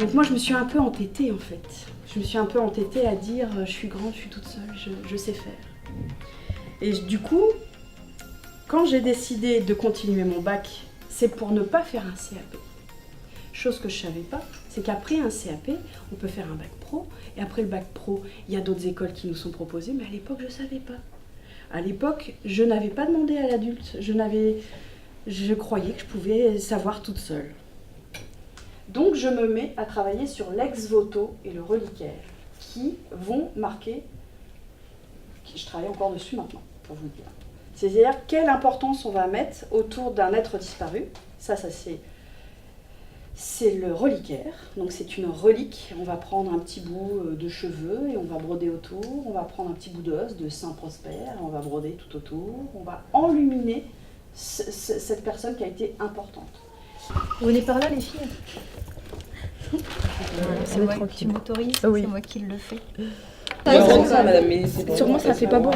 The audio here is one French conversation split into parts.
Donc moi je me suis un peu entêtée en fait. Je me suis un peu entêtée à dire je suis grande, je suis toute seule, je sais faire. Et du coup, quand j'ai décidé de continuer mon bac, c'est pour ne pas faire un CAP. Chose que je ne savais pas, c'est qu'après un CAP, on peut faire un bac pro. Et après le bac pro, il y a d'autres écoles qui nous sont proposées, mais à l'époque, je ne savais pas. À l'époque, je n'avais pas demandé à l'adulte. Je croyais que je pouvais savoir toute seule. Donc, je me mets à travailler sur l'ex-voto et le reliquaire, qui vont marquer... Je travaille encore dessus maintenant, pour vous dire. C'est-à-dire, quelle importance on va mettre autour d'un être disparu. Ça c'est le reliquaire. Donc, c'est une relique. On va prendre un petit bout de cheveux et on va broder autour. On va prendre un petit bout d'os de Saint Prosper et on va broder tout autour. On va enluminer cette personne qui a été importante. Vous venez par là, les filles? C'est moi qui m'autorise, c'est moi qui le fais. Sûrement ça fait pas beau.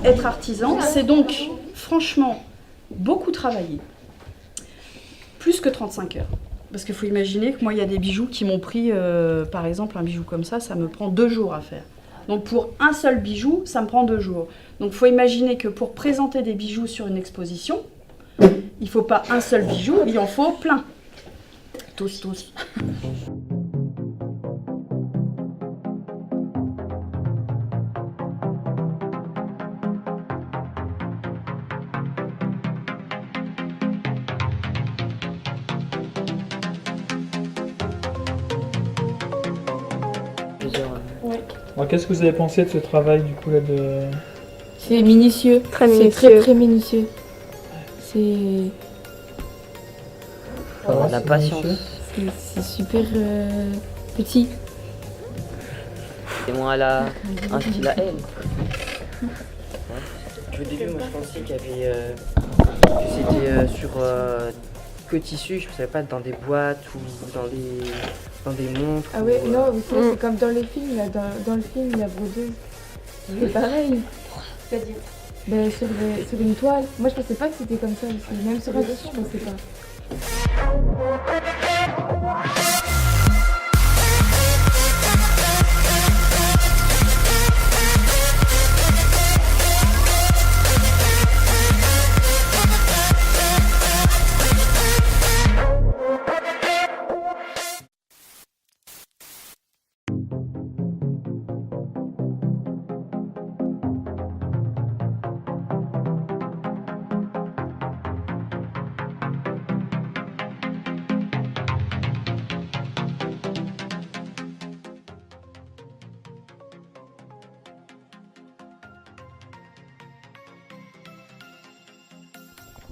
Être artisan, c'est donc franchement beaucoup travailler. Plus que 35 heures. Parce qu'il faut imaginer que moi, il y a des bijoux qui m'ont pris, par exemple, un bijou comme ça me prend 2 jours à faire. Donc pour un seul bijou, ça me prend 2 jours. Donc il faut imaginer que pour présenter des bijoux sur une exposition, il ne faut pas un seul bijou, il en faut plein. Tous. Alors, qu'est-ce que vous avez pensé de ce travail du coup là de... C'est minutieux. Très minutieux. C'est très minutieux. C'est La patience. c'est super petit. Et moi, elle a un style à elle. Au début, moi, je pensais qu'il y avait que c'était sur que tissu. Je ne savais pas dans des boîtes ou dans des montres. Ah ouais, ou, non, vous savez, c'est comme dans les films, là, dans le film, la brodeuse. C'est pareil. C'est-à-dire Sur une toile. Moi, je pensais pas que c'était comme ça aussi. Même sur un tissu, je pensais pas.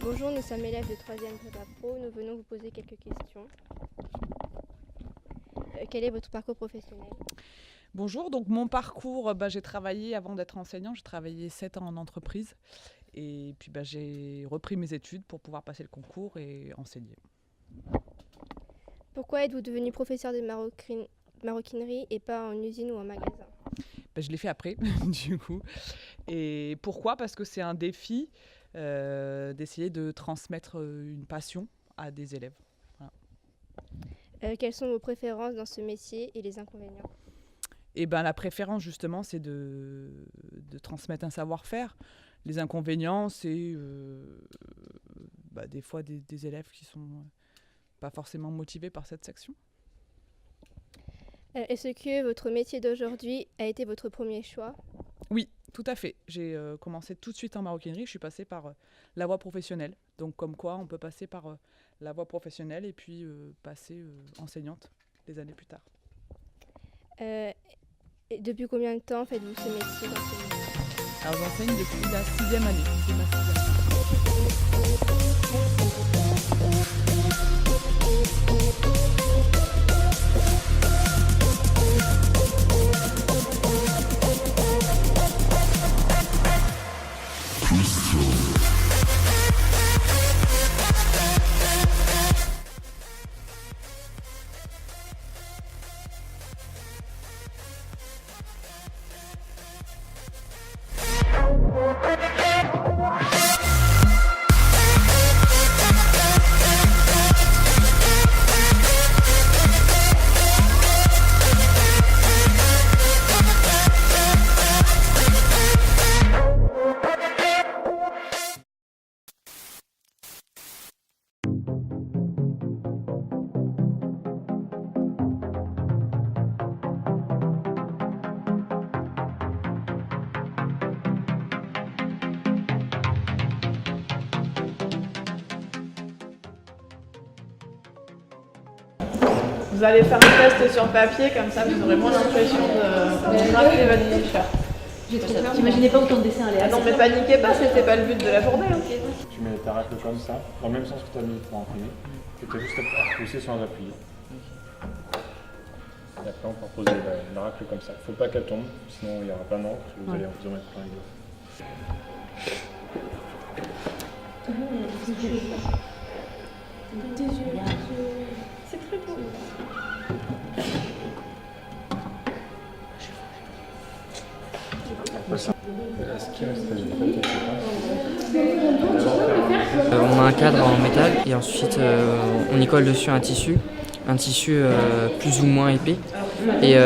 Bonjour, nous sommes élèves de 3e prépa pro. Nous venons vous poser quelques questions. Quel est votre parcours professionnel? Bonjour, donc mon parcours, j'ai travaillé avant d'être enseignant, j'ai travaillé 7 ans en entreprise et puis j'ai repris mes études pour pouvoir passer le concours et enseigner. Pourquoi êtes-vous devenu professeur de maroquinerie et pas en usine ou en magasin? Je l'ai fait après, du coup. Et pourquoi? Parce que c'est un défi d'essayer de transmettre une passion à des élèves. Voilà. Quelles sont vos préférences dans ce métier et les inconvénients? La préférence, justement, c'est de transmettre un savoir-faire. Les inconvénients, c'est des fois des élèves qui sont pas forcément motivés par cette section. Est-ce que votre métier d'aujourd'hui a été votre premier choix? Oui, tout à fait. J'ai commencé tout de suite en maroquinerie. Je suis passée par la voie professionnelle. Donc, comme quoi, on peut passer par la voie professionnelle et puis passer enseignante des années plus tard. Et depuis combien de temps faites-vous ce métier d'enseignant? Alors, j'enseigne depuis la 6e année. C'est ma 6e année. Vous allez faire un test sur papier, comme ça vous aurez moins l'impression de racler votre t-shirt. T'imaginais pas autant de dessins aller. Ah non, mais paniquez pas, c'était pas le but de la journée. Hein. Tu mets ta règle comme ça, dans le même sens que tu as mis pour imprimer, et tu as juste à repousser sans appuyer. Et après, on peut reposer la règle comme ça. Il ne faut pas qu'elle tombe, sinon il n'y aura pas d'encre et vous allez vous en mettre plein les doigts. C'est très beau. On a un cadre en métal et ensuite on y colle dessus un tissu plus ou moins épais. Et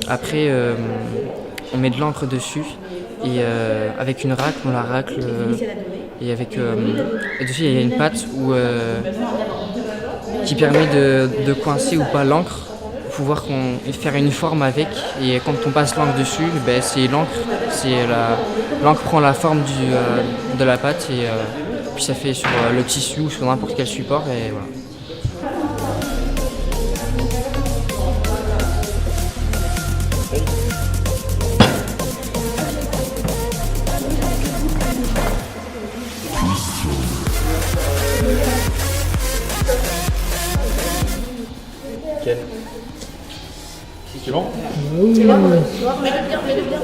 après on met de l'encre dessus et avec une racle, on la racle et avec dessus il y a une patte qui permet de coincer ou pas l'encre. Pouvoir faire une forme avec, et quand on passe l'encre dessus, ben c'est l'encre prend la forme de la pâte et puis ça fait sur le tissu ou sur n'importe quel support et voilà. C'est bon? Mets-le bien.